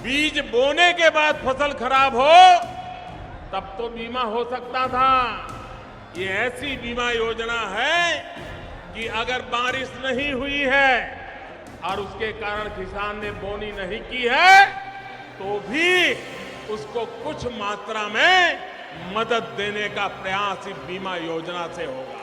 बीज बोने के बाद फसल खराब हो तब तो बीमा हो सकता था। ये ऐसी बीमा योजना है कि अगर बारिश नहीं हुई है और उसके कारण किसान ने बोनी नहीं की है तो भी उसको कुछ मात्रा में मदद देने का प्रयास इस बीमा योजना से होगा।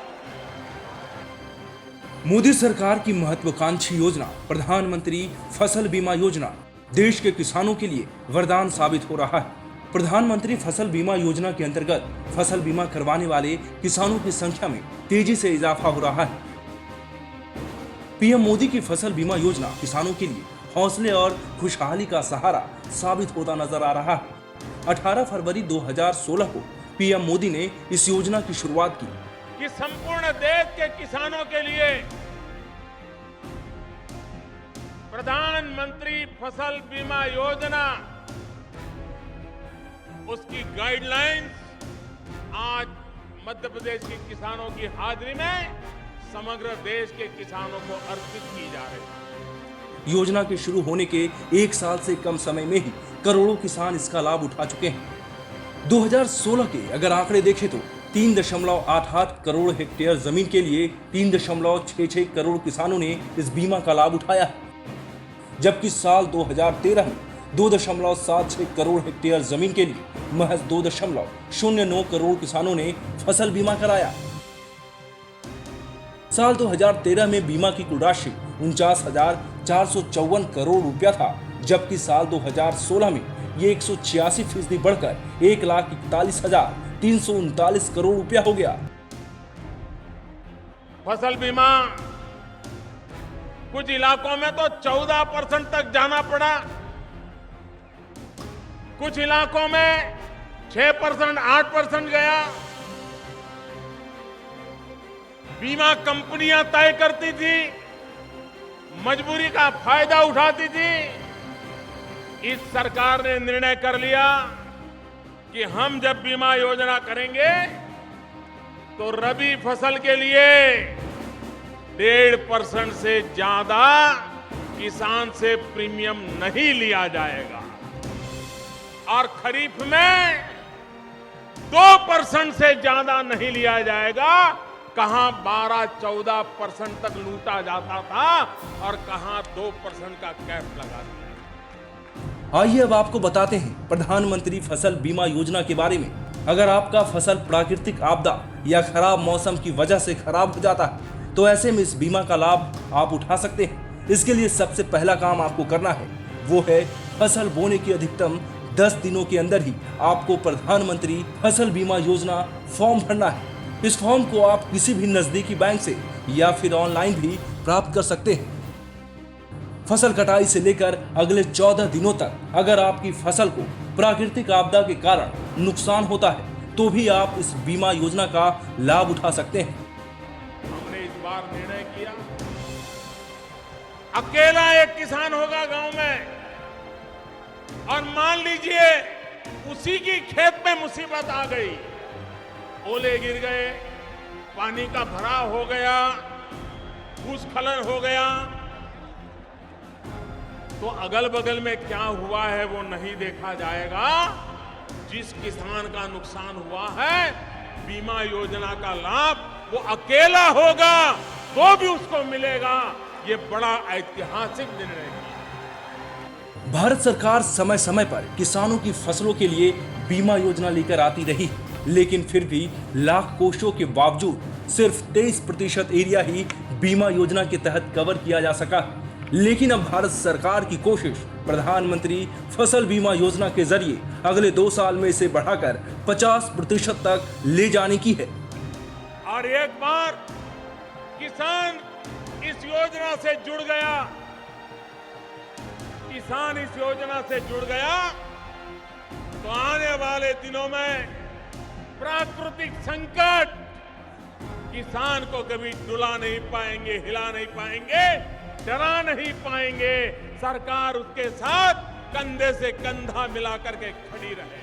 मोदी सरकार की महत्वाकांक्षी योजना प्रधानमंत्री फसल बीमा योजना देश के किसानों के लिए वरदान साबित हो रहा है। प्रधानमंत्री फसल बीमा योजना के अंतर्गत फसल बीमा करवाने वाले किसानों की संख्या में तेजी से इजाफा हो रहा है। पीएम मोदी की फसल बीमा योजना किसानों के लिए हौसले और खुशहाली का सहारा साबित होता नजर आ रहा है। 18 फरवरी 2016 को पीएम मोदी ने इस योजना की शुरुआत की कि संपूर्ण देश के किसानों के लिए प्रधानमंत्री फसल बीमा योजना उसकी गाइडलाइंस आज मध्य प्रदेश के किसानों की हाजिरी में समग्र देश के किसानों को अर्पित की जा रही है। योजना के शुरू होने के 1 साल से कम समय में ही करोड़ों किसान इसका लाभ उठा चुके हैं। 2016 के अगर आंकड़े देखें तो 3.88 करोड़ हेक्टेयर जमीन के लिए 3.66 करोड़ किसानों ने इस बीमा का लाभ उठाया है, जबकि साल 2013 में 2.76 करोड़ हेक्टेयर जमीन के लिए महज 2.09 करोड़ किसानों ने फसल बीमा कराया। साल 2013 में बीमा की कुल राशि 49,454 करोड़ रुपया था, जबकि साल 2016 में ये 186% बढ़कर 1,41,339 करोड़ रुपया हो गया। फसल बीमा कुछ इलाकों में तो 14% तक जाना पड़ा, कुछ इलाकों में 6%, 8% गया। बीमा कंपनियां तय करती थी, मजबूरी का फायदा उठाती थी। इस सरकार ने निर्णय कर लिया कि हम जब बीमा योजना करेंगे तो रबी फसल के लिए 1.5% से ज्यादा किसान से प्रीमियम नहीं लिया जाएगा और खरीफ में 2% से ज्यादा नहीं लिया जाएगा। कहां 12-14% तक लूटा जाता था और कहां 2% का कैप लगा दिया। आइए अब आपको बताते हैं प्रधानमंत्री फसल बीमा योजना के बारे में। अगर आपका फसल प्राकृतिक आपदा या खराब मौसम की वजह से खराब हो जाता है तो ऐसे में इस बीमा का लाभ आप उठा सकते हैं। इसके लिए सबसे पहला काम आपको करना है वो है फसल बोने की अधिकतम 10 दिनों के अंदर ही आपको प्रधानमंत्री फसल बीमा योजना फॉर्म भरना है। इस फॉर्म को आप किसी भी नजदीकी बैंक से या फिर ऑनलाइन भी प्राप्त कर सकते हैं। फसल कटाई से लेकर अगले 14 दिनों तक अगर आपकी फसल को प्राकृतिक आपदा के कारण नुकसान होता है तो भी आप इस बीमा योजना का लाभ उठा सकते हैं। हमने इस बार निर्णय किया, अकेला एक किसान होगा गांव में और मान लीजिए उसी की खेत में मुसीबत आ गई, ओले गिर गए, पानी का भराव हो गया, भूस्खलन हो गया, तो अगल बगल में क्या हुआ है वो नहीं देखा जाएगा। जिस किसान का नुकसान हुआ है बीमा योजना का लाभ वो अकेला होगा तो भी उसको मिलेगा। ये बड़ा ऐतिहासिक निर्णय है। भारत सरकार समय समय पर किसानों की फसलों के लिए बीमा योजना लेकर आती रही, लेकिन फिर भी लाख कोशिशों के बावजूद सिर्फ 23% एरिया ही बीमा योजना के तहत कवर किया जा सका। लेकिन अब भारत सरकार की कोशिश प्रधानमंत्री फसल बीमा योजना के जरिए अगले 2 साल में इसे बढ़ाकर 50% तक ले जाने की है। और एक बार किसान इस योजना से जुड़ गया, किसान इस योजना से जुड़ गया तो आने वाले दिनों में प्राकृतिक संकट किसान को कभी डुला नहीं पाएंगे, हिला नहीं पाएंगे, डरा नहीं पाएंगे। सरकार उसके साथ कंधे से कंधा मिलाकर के खड़ी रहे।